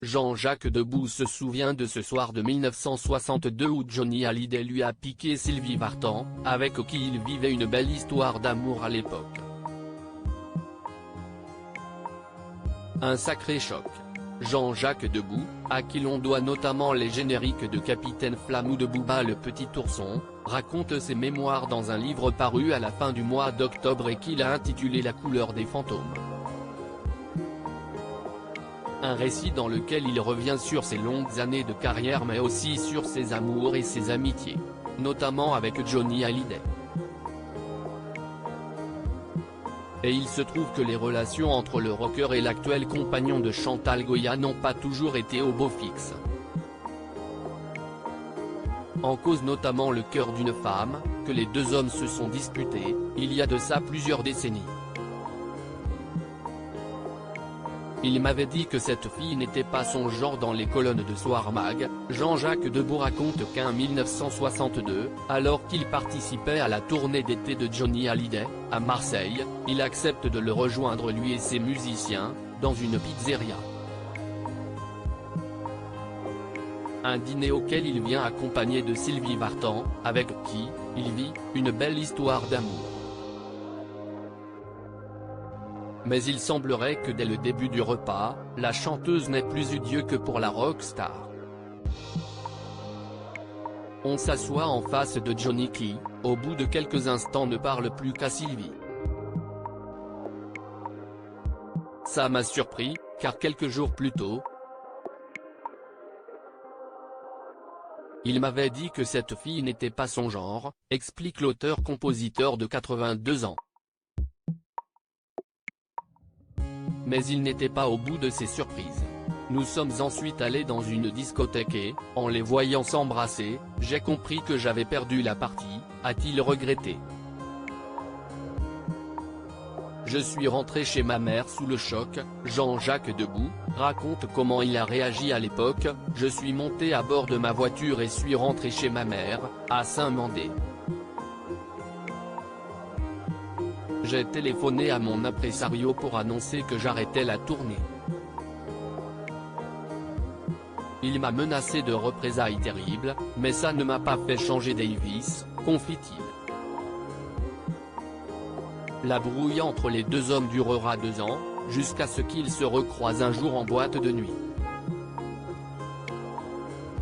Jean-Jacques Debout se souvient de ce soir de 1962 où Johnny Hallyday lui a piqué Sylvie Vartan, avec qui il vivait une belle histoire d'amour à l'époque. Un sacré choc. Jean-Jacques Debout, à qui l'on doit notamment les génériques de Capitaine Flamme ou de Booba le Petit Ourson, raconte ses mémoires dans un livre paru à la fin du mois d'octobre et qu'il a intitulé La couleur des fantômes. Un récit dans lequel il revient sur ses longues années de carrière mais aussi sur ses amours et ses amitiés, notamment avec Johnny Hallyday. Et il se trouve que les relations entre le rocker et l'actuel compagnon de Chantal Goya n'ont pas toujours été au beau fixe. En cause notamment le cœur d'une femme, que les deux hommes se sont disputés, il y a de ça plusieurs décennies. Il m'avait dit que cette fille n'était pas son genre dans les colonnes de Soir Mag. Jean-Jacques Debout raconte qu'en 1962, alors qu'il participait à la tournée d'été de Johnny Hallyday, à Marseille, il accepte de le rejoindre lui et ses musiciens, dans une pizzeria. Un dîner auquel il vient accompagné de Sylvie Vartan, avec qui il vit une belle histoire d'amour. Mais il semblerait que dès le début du repas, la chanteuse n'ait plus eu d'yeux que pour la rockstar. On s'assoit en face de Johnny qui, au bout de quelques instants ne parle plus qu'à Sylvie. Ça m'a surpris, car quelques jours plus tôt, il m'avait dit que cette fille n'était pas son genre, explique l'auteur-compositeur de 82 ans. Mais il n'était pas au bout de ses surprises. Nous sommes ensuite allés dans une discothèque et, en les voyant s'embrasser, j'ai compris que j'avais perdu la partie, a-t-il regretté. Je suis rentré chez ma mère sous le choc. Jean-Jacques Debout raconte comment il a réagi à l'époque. Je suis monté à bord de ma voiture et suis rentré chez ma mère, à Saint-Mandé. J'ai téléphoné à mon impresario pour annoncer que j'arrêtais la tournée. Il m'a menacé de représailles terribles, mais ça ne m'a pas fait changer d'avis, confie-t-il. La brouille entre les deux hommes durera 2 ans, jusqu'à ce qu'ils se recroisent un jour en boîte de nuit.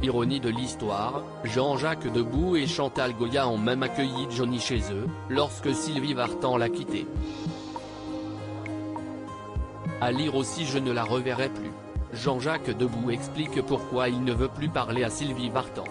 Ironie de l'histoire, Jean-Jacques Debout et Chantal Goya ont même accueilli Johnny chez eux, lorsque Sylvie Vartan l'a quitté. À lire aussi Je ne la reverrai plus. Jean-Jacques Debout explique pourquoi il ne veut plus parler à Sylvie Vartan.